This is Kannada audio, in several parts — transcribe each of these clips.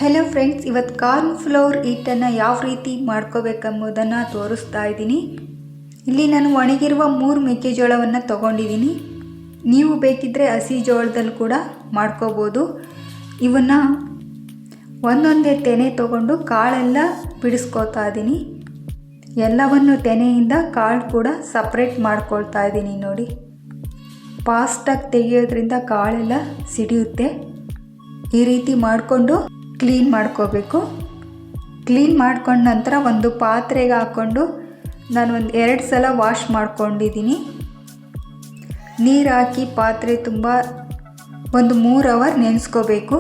ಹೆಲೋ ಫ್ರೆಂಡ್ಸ್, ಇವತ್ತು ಕಾರ್ನ್ ಫ್ಲೋರ್ ಹಿಟ್ಟನ್ನು ಯಾವ ರೀತಿ ಮಾಡ್ಕೋಬೇಕೆಂಬುದನ್ನು ತೋರಿಸ್ತಾ ಇದ್ದೀನಿ. ಇಲ್ಲಿ ನಾನು ಒಣಗಿರುವ 3 ಮೆಕ್ಕೆಜೋಳವನ್ನು ತೊಗೊಂಡಿದ್ದೀನಿ. ನೀವು ಬೇಕಿದ್ದರೆ ಹಸಿ ಜೋಳದಲ್ಲಿ ಕೂಡ ಮಾಡ್ಕೋಬೋದು. ಇವನ್ನು ಒಂದೊಂದೇ ತೆನೆ ತೊಗೊಂಡು ಕಾಳೆಲ್ಲ ಬಿಡಿಸ್ಕೊತಾ ಇದ್ದೀನಿ. ಎಲ್ಲವನ್ನು ತೆನೆಯಿಂದ ಕಾಳು ಕೂಡ ಸಪ್ರೇಟ್ ಮಾಡ್ಕೊಳ್ತಾ ಇದ್ದೀನಿ. ನೋಡಿ, ಫಾಸ್ಟಾಗಿ ತೆಗೆಯೋದ್ರಿಂದ ಕಾಳೆಲ್ಲ ಸಿಡಿಯುತ್ತೆ. ಈ ರೀತಿ ಮಾಡಿಕೊಂಡು ಕ್ಲೀನ್ ಮಾಡ್ಕೋಬೇಕು. ಕ್ಲೀನ್ ಮಾಡ್ಕೊಂಡ ನಂತರ ಒಂದು ಪಾತ್ರೆಗೆ ಹಾಕ್ಕೊಂಡು ನಾನು 2 ಸಲ ವಾಶ್ ಮಾಡ್ಕೊಂಡಿದ್ದೀನಿ. ನೀರು ಹಾಕಿ ಪಾತ್ರೆ ತುಂಬ ಒಂದು 3 ಅವರ್ ನೆನೆಸ್ಕೋಬೇಕು.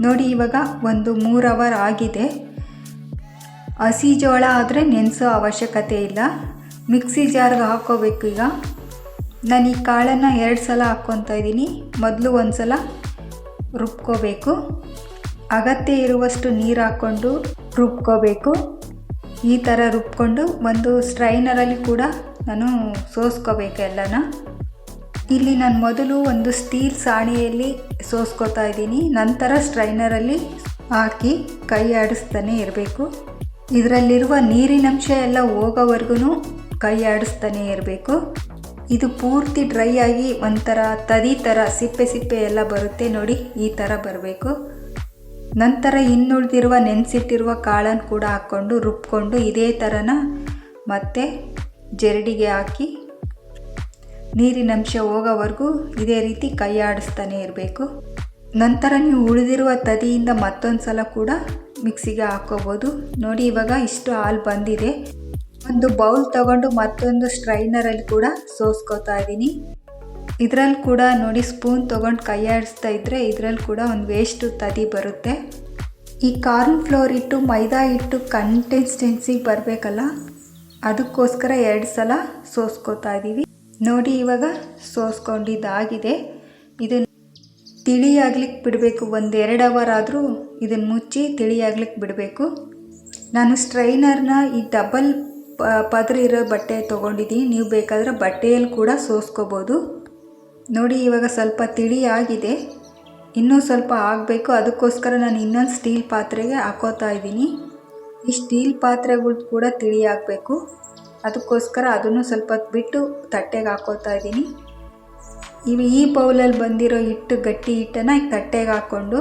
ನೋಡಿ, ಇವಾಗ ಒಂದು 3 ಅವರ್ ಆಗಿದೆ. ಹಸಿ ಜೋಳ ಆದರೆ ನೆನೆಸೋ ಅವಶ್ಯಕತೆ ಇಲ್ಲ. ಮಿಕ್ಸಿ ಜಾರ್ಗೆ ಹಾಕ್ಕೋಬೇಕು. ಈಗ ನಾನು ಈ ಕಾಳನ್ನು 2 ಸಲ ಹಾಕ್ಕೊತಾ ಇದ್ದೀನಿ. ಮೊದಲು ಒಂದು ಸಲ ರುಬ್ಕೋಬೇಕು. ಅಗತ್ಯ ಇರುವಷ್ಟು ನೀರು ಹಾಕ್ಕೊಂಡು ರುಬ್ಕೋಬೇಕು. ಈ ಥರ ರುಬ್ಕೊಂಡು ಒಂದು ಸ್ಟ್ರೈನರಲ್ಲಿ ಕೂಡ ನಾನು ಸೋಸ್ಕೋಬೇಕು ಎಲ್ಲನ. ಇಲ್ಲಿ ನಾನು ಮೊದಲು ಒಂದು ಸ್ಟೀಲ್ ಸಾಣೆಯಲ್ಲಿ ಸೋಸ್ಕೋತಾ ಇದ್ದೀನಿ. ನಂತರ ಸ್ಟ್ರೈನರಲ್ಲಿ ಹಾಕಿ ಕೈ ಆಡಿಸ್ತಾನೆ ಇರಬೇಕು. ಇದರಲ್ಲಿರುವ ನೀರಿನಂಶ ಎಲ್ಲ ಹೋಗೋವರೆಗೂ ಕೈ ಆಡಿಸ್ತಾನೆ ಇರಬೇಕು. ಇದು ಪೂರ್ತಿ ಡ್ರೈ ಆಗಿ ಒಂಥರ ತದಿ ಥರ ಸಿಪ್ಪೆ ಎಲ್ಲ ಬರುತ್ತೆ. ನೋಡಿ, ಈ ಥರ ಬರಬೇಕು. ನಂತರ ಇನ್ನುಳಿದಿರುವ ನೆನೆಸಿಟ್ಟಿರುವ ಕಾಳನ್ನು ಕೂಡ ಹಾಕ್ಕೊಂಡು ರುಬ್ಕೊಂಡು ಇದೇ ಥರನ ಮತ್ತೆ ಜರಡಿಗೆ ಹಾಕಿ ನೀರಿನಂಶ ಹೋಗೋವರೆಗೂ ಇದೇ ರೀತಿ ಕೈ ಆಡಿಸ್ತಾನೆ ಇರಬೇಕು. ನಂತರ ನೀವು ಉಳಿದಿರುವ ತದಿಯಿಂದ ಮತ್ತೊಂದು ಸಲ ಕೂಡ ಮಿಕ್ಸಿಗೆ ಹಾಕ್ಕೋಬೋದು. ನೋಡಿ, ಇವಾಗ ಇಷ್ಟು ಹಾಲು ಬಂದಿದೆ. ಒಂದು ಬೌಲ್ ತಗೊಂಡು ಮತ್ತೊಂದು ಸ್ಟ್ರೈನರಲ್ಲಿ ಕೂಡ ಸೋಸ್ಕೋತಾ ಇದ್ದೀನಿ. ಇದರಲ್ಲಿ ಕೂಡ ನೋಡಿ, ಸ್ಪೂನ್ ತೊಗೊಂಡು ಕೈ ಆಡಿಸ್ತಾ ಇದ್ದರೆ ಇದರಲ್ಲಿ ಕೂಡ ಒಂದು ವೇಸ್ಟು ತದಿ ಬರುತ್ತೆ. ಈ ಕಾರ್ನ್ ಫ್ಲೋರ್ ಹಿಟ್ಟು ಮೈದಾ ಹಿಟ್ಟು ಕನ್ಸಿಸ್ಟೆನ್ಸಿಗೆ ಬರಬೇಕಲ್ಲ, ಅದಕ್ಕೋಸ್ಕರ 2 ಸಲ ಸೋಸ್ಕೋತಾ ಇದ್ದೀವಿ. ನೋಡಿ, ಇವಾಗ ಸೋಸ್ಕೊಂಡಿದ್ದಾಗಿದೆ. ಇದನ್ನು ತಿಳಿಯಾಗ್ಲಿಕ್ಕೆ ಬಿಡಬೇಕು. 1-2 ಅವರ್ ಆದರೂ ಇದನ್ನು ಮುಚ್ಚಿ ತಿಳಿಯಾಗ್ಲಿಕ್ಕೆ ಬಿಡಬೇಕು. ನಾನು ಸ್ಟ್ರೈನರ್ನ ಈ ಡಬಲ್ ಪದರ ಇರೋ ಬಟ್ಟೆ ತೊಗೊಂಡಿದ್ದೀನಿ. ನೀವು ಬೇಕಾದರೆ ಬಟ್ಟೆಯಲ್ಲಿ ಕೂಡ ಸೋಸ್ಕೋಬೋದು. ನೋಡಿ, ಇವಾಗ ಸ್ವಲ್ಪ ತಿಳಿ ಆಗಿದೆ. ಇನ್ನೂ ಸ್ವಲ್ಪ ಆಗಬೇಕು. ಅದಕ್ಕೋಸ್ಕರ ನಾನು ಇನ್ನೊಂದು ಸ್ಟೀಲ್ ಪಾತ್ರೆಗೆ ಹಾಕೋತಾ ಇದ್ದೀನಿ. ಈ ಸ್ಟೀಲ್ ಪಾತ್ರೆಗಳು ಕೂಡ ತಿಳಿ ಆಗಬೇಕು. ಅದಕ್ಕೋಸ್ಕರ ಅದನ್ನು ಸ್ವಲ್ಪ ಬಿಟ್ಟು ತಟ್ಟೆಗೆ ಹಾಕೋತಾ ಇದ್ದೀನಿ. ಈ ಬೌಲಲ್ಲಿ ಬಂದಿರೋ ಗಟ್ಟಿ ಹಿಟ್ಟನ್ನು ತಟ್ಟೆಗೆ ಹಾಕ್ಕೊಂಡು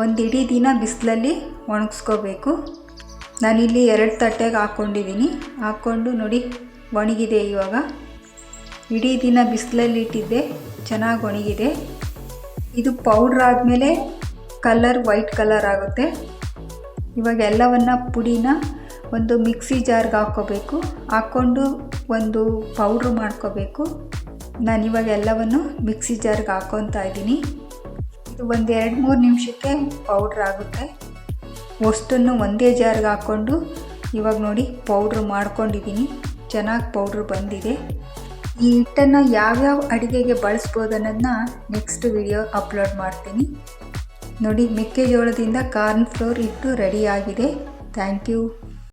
ಒಂದು ಇಡೀ ದಿನ ಬಿಸಿಲಲ್ಲಿ ಒಣಗಿಸ್ಕೋಬೇಕು. ನಾನಿಲ್ಲಿ 2 ತಟ್ಟೆಗೆ ಹಾಕ್ಕೊಂಡಿದ್ದೀನಿ. ಹಾಕ್ಕೊಂಡು ನೋಡಿ, ಒಣಗಿದೆ. ಇವಾಗ ಇಡೀ ದಿನ ಬಿಸಿಲಲ್ಲಿ ಇಟ್ಟಿದ್ದೆ, ಚೆನ್ನಾಗಿ ಒಣಗಿದೆ. ಇದು ಪೌಡ್ರ್ ಆದಮೇಲೆ ಕಲರ್ ವೈಟ್ ಕಲರ್ ಆಗುತ್ತೆ. ಇವಾಗ ಎಲ್ಲವನ್ನು ಪುಡಿನ ಒಂದು ಮಿಕ್ಸಿ ಜಾರ್ಗೆ ಹಾಕ್ಕೋಬೇಕು. ಹಾಕ್ಕೊಂಡು ಒಂದು ಪೌಡ್ರ್ ಮಾಡ್ಕೋಬೇಕು. ನಾನಿವಾಗ ಎಲ್ಲವನ್ನು ಮಿಕ್ಸಿ ಜಾರ್ಗೆ ಹಾಕ್ಕೊತಾ ಇದ್ದೀನಿ. ಇದು ಒಂದು 2-3 ನಿಮಿಷಕ್ಕೆ ಪೌಡ್ರ್ ಆಗುತ್ತೆ. ಅಷ್ಟನ್ನು ಒಂದೇ ಜಾರ್ಗೆ ಹಾಕ್ಕೊಂಡು ಇವಾಗ ನೋಡಿ ಪೌಡ್ರ್ ಮಾಡ್ಕೊಂಡಿದ್ದೀನಿ. ಚೆನ್ನಾಗಿ ಪೌಡ್ರ್ ಬಂದಿದೆ. ಈ ಹಿಟ್ಟನ್ನು ಯಾವ್ಯಾವ ಅಡುಗೆಗೆ ಬಳಸ್ಬೋದು ಅನ್ನೋದನ್ನ ನೆಕ್ಸ್ಟ್ ವಿಡಿಯೋ ಅಪ್ಲೋಡ್ ಮಾಡ್ತೀನಿ. ನೋಡಿ, ಮೆಕ್ಕೆಜೋಳದಿಂದ ಕಾರ್ನ್ ಫ್ಲೋರ್ ಹಿಟ್ಟು ರೆಡಿ ಆಗಿದೆ. Thank you.